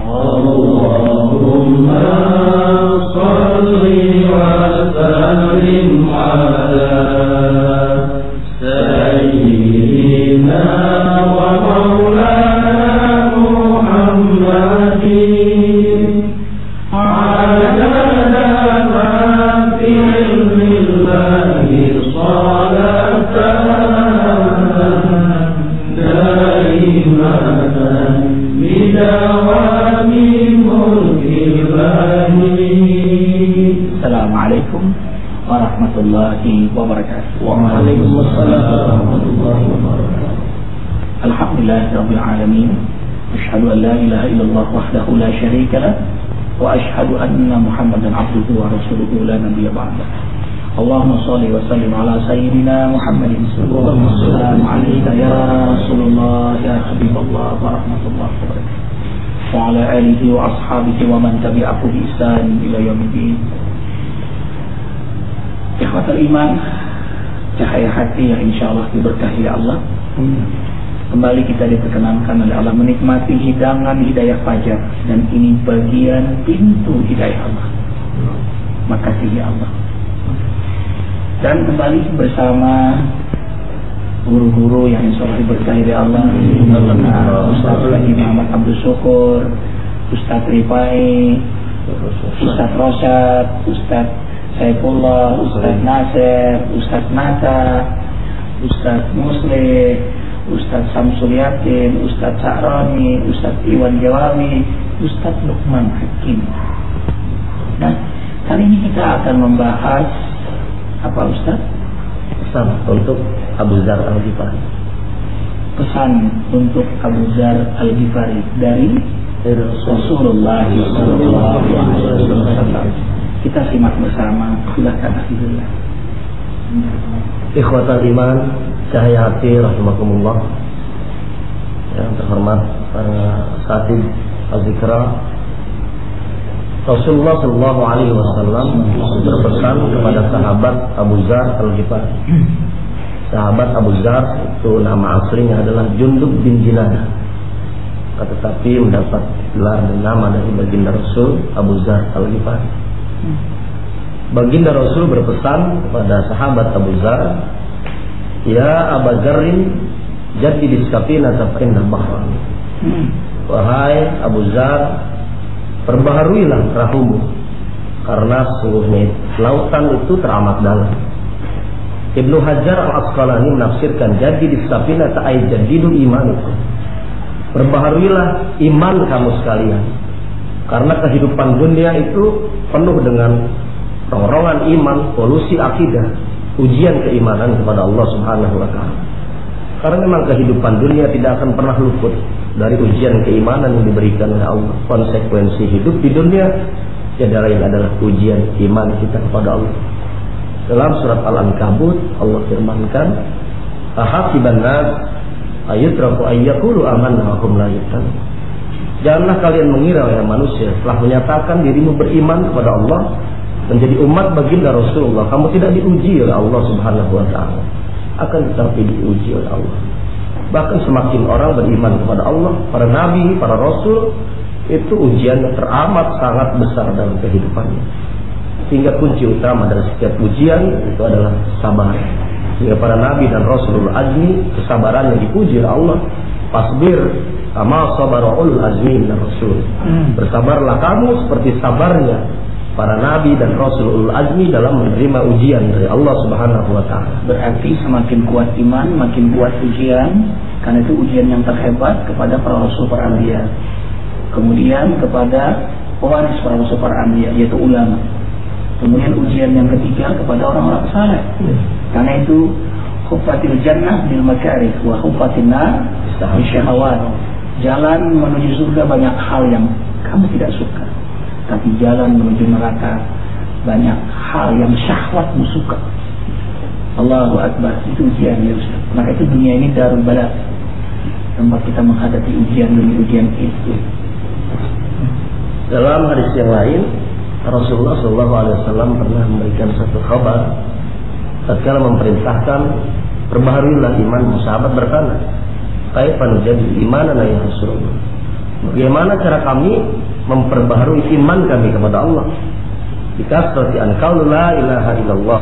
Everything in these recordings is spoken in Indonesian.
Allahumma shalli wa sallim ala sayyidina wa maulana Muhammadin adada ma fi ilmillahi salatan daimatan bidawami mulkil bani. Assalamualaikum warahmatullahi wabarakatuh. Waalaikumsalam warahmatullahi wabarakatuh. Alhamdulillahirabbil alamin. Asyhadu an la ilaha illallah wahdahu la syarika lah wa asyhadu anna Muhammadan abduhu wa rasuluhu la nabiyya ba'dah. Allahumma shalli wa sallim ala sayyidina Muhammadin sallallahu alaihi wasallam ya Rasulullah ya Habiballah wa rahmatullahi wa barakatuh. Wa ala alihi wa ashabihi wa man tabi'ahu bi ihsan ila yaumiddin. Ikhwatul iman, cahaya hati yang insyaallah diberkahi Allah. Kembali kita diperkenankan oleh Allah menikmati hidangan hidayah fajar, dan ini bagian pintu hidayah Allah. Makasih ya Allah. Dan kembali bersama guru-guru yang insyaallah diberkahi oleh Allah. Ustaz Haji Muhammad Abdul Syukur, Ustaz Rifai, Ustaz Rosyad, Ustaz Saifullah, Ustaz Nasir, Ustaz Nata, Ustaz Musleh, Ustaz Samsul Yatin, Ustaz Sa'rani, Ustaz Iwan Jawawi, Ustaz Luqman Hakim. Nah, kali ini kita akan membahas apa Ustaz? Pesan untuk Abu Dzar Al-Ghifari. Pesan untuk Abu Dzar Al-Ghifari dari Rasulullah SAW. Kita simak bersama. Silakan Alhamdulillah. Ikhwatal iman, cahaya hati rahimakumullah. Yang terhormat para khatib al-Zikra, Rasulullah sallallahu alaihi wasallam berpesan kepada sahabat Abu Dzar Al-Ghifari. Sahabat Abu Dzar itu nama aslinya adalah Jundub bin Jinadah, tetapi mendapat gelar dan nama dari baginda Rasul Abu Dzar Al-Ghifari. Baginda Rasul berpesan kepada sahabat Abu Dzar, "Ya Abu Dzarrin, jaddidis safinata fa innal bahra." Wahai Abu Dzar, perbaharuilah perahumu, karena sesungguhnya lautan itu teramat dalam. Ibnu Hajar Al-Asqalani menafsirkan jaddidis safinata ay jaddidu imanikum. Perbaharuilah iman kamu sekalian, karena kehidupan dunia itu penuh dengan ronrongan iman, polusi akidah, ujian keimanan kepada Allah Subhanahu wa taala. Karena memang kehidupan dunia tidak akan pernah luput dari ujian keimanan yang diberikan oleh Allah. Konsekuensi hidup di dunia tiada lain adalah ujian iman kita kepada Allah. Dalam surat Al-Ankabut Allah firmankan, "Ahasiban nas ayutraku ayyaqulu amanna wa hum la yuftanun." Janganlah kalian mengira ya manusia, telah menyatakan dirimu beriman kepada Allah, menjadi umat baginda Rasulullah, kamu tidak diuji oleh Allah Subhanahu wa taala. Akan tetapi diuji oleh Allah. Bahkan semakin orang beriman kepada Allah, para nabi, para rasul, itu ujian teramat sangat besar dalam kehidupannya. Sehingga kunci utama dari setiap ujian itu adalah sabar. Sehingga para nabi dan rasulul azmi, kesabaran yang dipuji oleh Allah. Fasbir kama sabara ulul azmi min rasul. Bersabarlah kamu seperti sabarnya para nabi dan rasulul azmi dalam menerima ujian dari Allah Subhanahu wa taala. Berarti semakin kuat iman, makin kuat ujian, karena itu ujian yang terhebat kepada para rasul, para anbiya. Kemudian kepada pewaris para rasul, para anbiya, yaitu ulama. Kemudian ujian yang ketiga kepada orang-orang saleh. Karena itu huffatil jannah bil makarih wa huffatin nar bil syahawat. Jalan menuju surga banyak hal yang kamu tidak suka, tapi jalan menuju neraka banyak hal yang syahwatmu suka. Allahu Akbar. Itu ujian ya Ustaz. Maka itu dunia ini darul bala, tempat kita menghadapi ujian demi ujian itu. Dalam hadis yang lain, Rasulullah SAW pernah memberikan satu kabar tatkala memerintahkan perbaharuilah iman. Sahabat bertanya, "Kaifa nujadid imanana ya Rasulullah?" Bagaimana cara kami memperbaharui iman kami kepada Allah? Kita seperti qaul la ilaha illallah,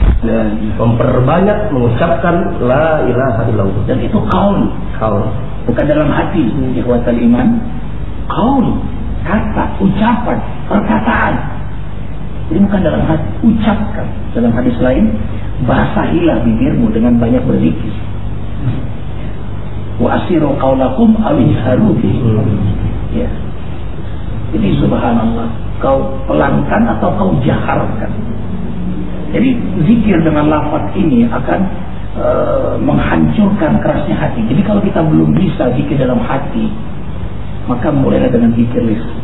memperbanyak mengucapkan la ilaha illallah. Dan itu qaul, bukan dalam hati. Ikhwatal iman, qaul, kata, ucapan, perkataan. Jadi bukan dalam hati, ucapkan. Dalam hadis lain, basahilah bibirmu dengan banyak berzikir. Wa asiru qaulakum aw ijharu bihi. Ya. Jadi subhanallah, kau pelankan atau kau jaharkan. Jadi zikir dengan lafaz ini akan menghancurkan kerasnya hati. Jadi kalau kita belum bisa zikir dalam hati, maka mulailah dengan zikir lisan.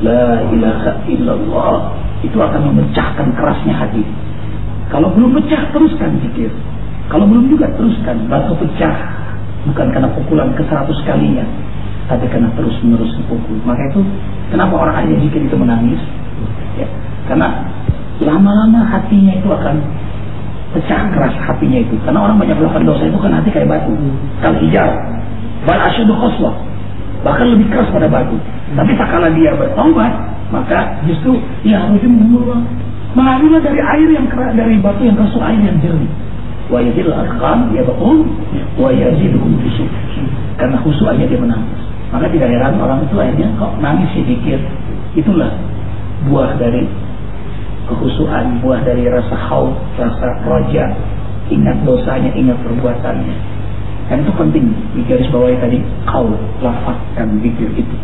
La ilaha illallah, itu akan memecahkan kerasnya hati. Kalau belum pecah, teruskan zikir. Kalau belum juga, teruskan. Batu pecah bukan karena pukulan ke-100 kalinya, tapi karena terus-menerus dipukul. Maka itu kenapa orang ahli zikir itu menangis? Ya, karena lama-lama hatinya itu akan pecah keras hatinya itu. Karena orang banyak melakukan dosa itu kan hati kayak batu, kal hijar, bal asyadu khoswah, bahkan lebih keras pada batu. Tapi tak kala dia bertobat, maka justru ya harusnya mengalirlah dari air yang keras, dari batu yang keras, air yang jernih. Wa yadil arqam yabqum wa yaziduhum khushu'. Karena khusyuknya dia menangis. Maka tidak heran orang itu akhirnya kok nangis sedikit. Itulah buah dari kekhusyuan, buah dari rasa khauf, rasa raja, ingat dosanya, ingat perbuatannya. Dan itu penting digarisbawahi tadi, qaul, lafazkan zikir itu.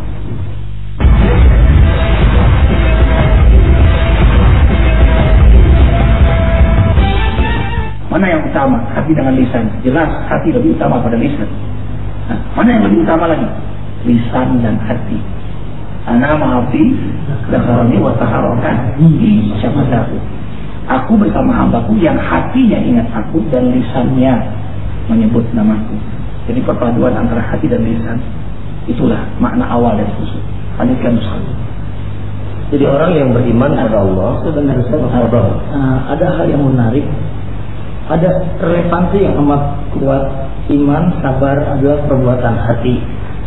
Mana yang utama, hati dengan lisan? Jelas hati lebih utama pada lisan. Nah, mana yang lebih utama lagi? Lisan dan hati. Ana ma'afi dakharani wa taharokan di syamadahu. Aku bersama hambaku yang hatinya ingat aku dan lisannya menyebut namaku. Jadi perpaduan antara hati dan lisan, itulah makna awal dari khusyuk. Lanjutkan Ustaz. Jadi orang yang beriman kepada Allah sebenarnya ada hal yang menarik. Ada relevansi yang amat kuat. Iman, sabar adalah perbuatan hati.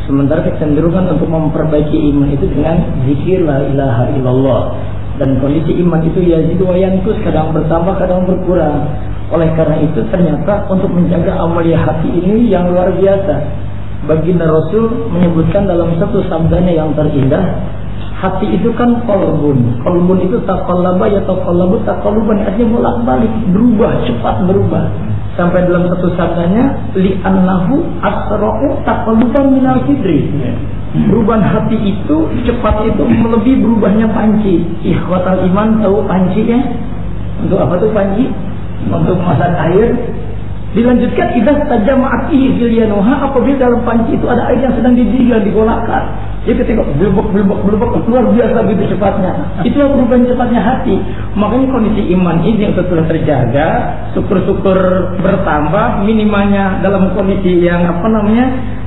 Sementara kecenderungan untuk memperbaiki iman itu dengan zikir la ilaha illallah. Dan kondisi iman itu yazidu wa yanqus, kadang bertambah, kadang berkurang. Oleh karena itu ternyata untuk menjaga amalia hati ini yang luar biasa. Baginda Rasul menyebutkan dalam satu sabdanya yang terindah, hati itu kan qalbun. Qalbun itu taqallaba ya taqallabu taqalluban, artinya bolak-balik, berubah, cepat berubah. Sampai dalam satu sabdanya, li'annahu asra'u taqalluban minal fidri. Perubahan hati itu cepat, itu melebihi berubahnya panci. Ikhwatal iman, tahu pancinya? Untuk apa tuh panci? Untuk masak air. Dilanjutkan, idza tajama'at fihi zilyanuha, apabila dalam panci itu ada air yang sedang digiling, digolakkan. Jadi ketika belebek luar biasa begitu cepatnya. Itulah perubahan cepatnya hati. Makanya kondisi iman ini yang telah terjaga, syukur-syukur bertambah, minimalnya dalam kondisi yang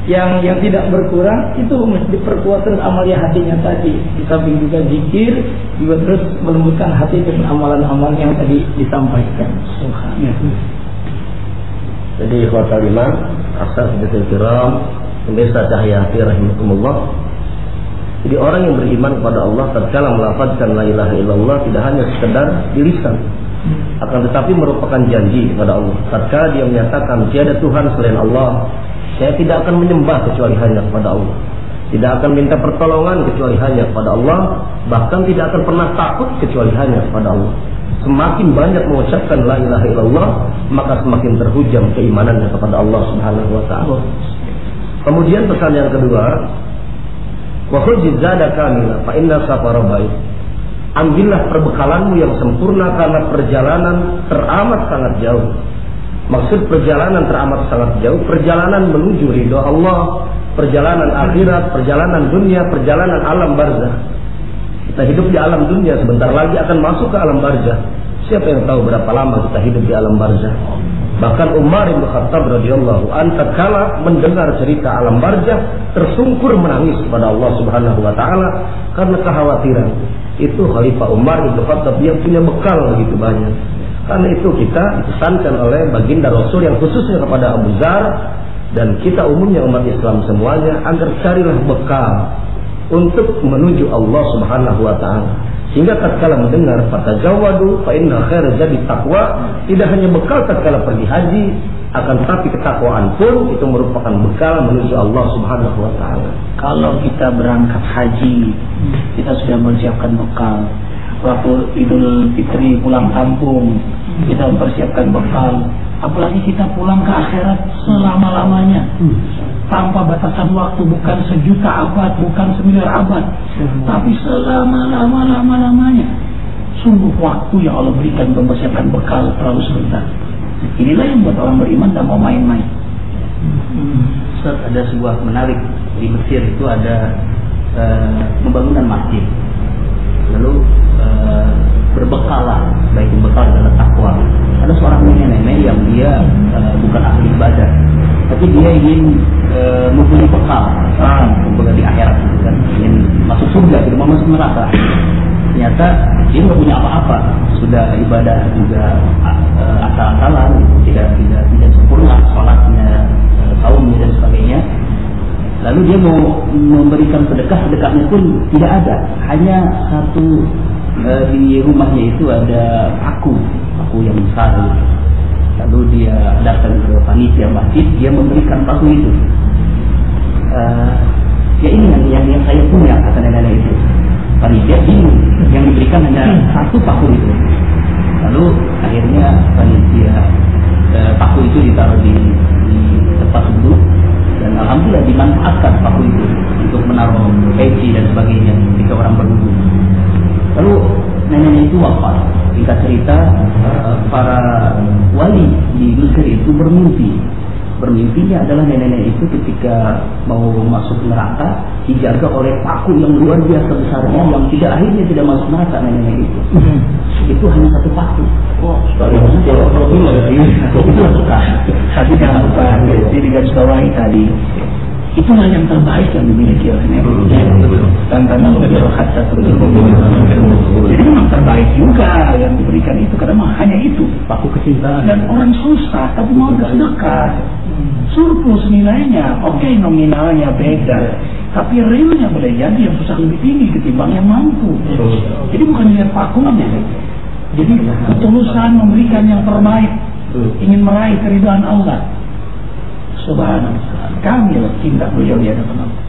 yang tidak berkurang, itu mesti diperkuat terus amalia hatinya tadi. Di samping juga zikir, juga terus melembutkan hati dengan amalan-amalan yang tadi disampaikan. Jadi ikhwatal iman, ashabatul kiram, pemirsa cahaya hati rahimakumullah. Jadi orang yang beriman kepada Allah tatkala melafazkan la ilaha illallah tidak hanya sekedar di lisan, akan tetapi merupakan janji kepada Allah. Tatkala dia menyatakan tiada Tuhan selain Allah, saya tidak akan menyembah kecuali hanya kepada Allah, tidak akan minta pertolongan kecuali hanya kepada Allah, bahkan tidak akan pernah takut kecuali hanya kepada Allah. Semakin banyak mengucapkan la ilaha illallah, maka semakin terhujam keimanannya kepada Allah Subhanahu wa taala. Kemudian pesan yang kedua, wa khudh zada kamila fa inna safara baik. Ambillah perbekalanmu yang sempurna karena perjalanan teramat sangat jauh. Maksud perjalanan teramat sangat jauh, perjalanan menuju ridho Allah, perjalanan akhirat, perjalanan dunia, perjalanan alam barzah. Kita hidup di alam dunia, sebentar lagi akan masuk ke alam barzah. Siapa yang tahu berapa lama kita hidup di alam barzah? Bahkan Umar bin Khattab radhiyallahu anhu tatkala mendengar cerita alam barzah tersungkur menangis kepada Allah Subhanahu wa taala karena kekhawatiran. Itu Khalifah Umar bin Khattab yang punya bekal begitu banyak. Karena itu kita dipesankan oleh baginda Rasul yang khususnya kepada Abu Dzar, dan kita umumnya umat Islam semuanya agar carilah bekal untuk menuju Allah Subhanahu wa taala. Sehingga tatkala mendengar fatajawadu fa inna khaira zadi taqwa, tidak hanya bekal tatkala pergi haji, akan tetapi ketakwaan pun itu merupakan bekal menuju Allah Subhanahu wa taala. Kalau kita berangkat haji, kita sudah mempersiapkan bekal. Waktu Idul Fitri pulang kampung, kita mempersiapkan bekal. Apalagi kita pulang ke akhirat selama-lamanya, tanpa batasan waktu, bukan 1.000.000 abad, bukan 9 abad, tapi selama-lamanya. Sungguh waktu yang Allah berikan mempersiapkan bekal terlalu sebentar. Inilah yang buat orang beriman dan mau main-main. Ustaz, ada sebuah menarik di Mesir itu ada pembangunan masjid. Lalu berbekalah, baik bekal adalah takwa. Ada seorang nenek-nenek yang dia bukan ahli ibadah, tapi dia ingin mempunyai bekal di akhirat, gitu kan, ingin masuk surga, tidak mau masuk neraka. Ternyata dia nggak punya apa-apa, sudah ibadah juga asal-asalan, tidak sempurna sholatnya, saumnya dan sebagainya. Lalu dia mau memberikan sedekahnya pun tidak ada, hanya satu. Di rumahnya itu ada paku yang besar. Lalu dia datang ke panitia masjid, dia memberikan paku itu. Ya ini yang saya punya, kata nenek itu. Panitia bingung, yang diberikan hanya satu paku itu. Lalu akhirnya panitia paku itu ditaruh di tempat duduk, dan alhamdulillah dimanfaatkan paku itu untuk menaruh peci dan sebagainya ketika orang berwudu. Lalu nenek itu wafat. Singkat cerita, para wali di Mesir itu bermimpinya adalah nenek itu ketika mau masuk neraka dijaga oleh paku yang luar biasa besarnya, yang akhirnya tidak masuk neraka nenek itu. Itu hanya satu paku. Itu suka. Tapi jangan lupa, di garis bawahi tadi, itulah yang terbaik yang dimiliki oleh nenek. Tantangan lebih hatta terjadi. Jadi memang terbaik juga yang diberikan itu, karena hanya itu paku kecintaan. Dan orang susah tapi mau bersedekah, surplus nilainya, oke, nominalnya beda, tapi realnya boleh jadi yang susah lebih tinggi ketimbang yang mampu. Jadi bukan lihat pakunya, jadi ketulusan memberikan yang terbaik, ingin meraih keridhaan Allah Subhanahu wa ta'ala. Kami cinta beliau di hadapan Allah.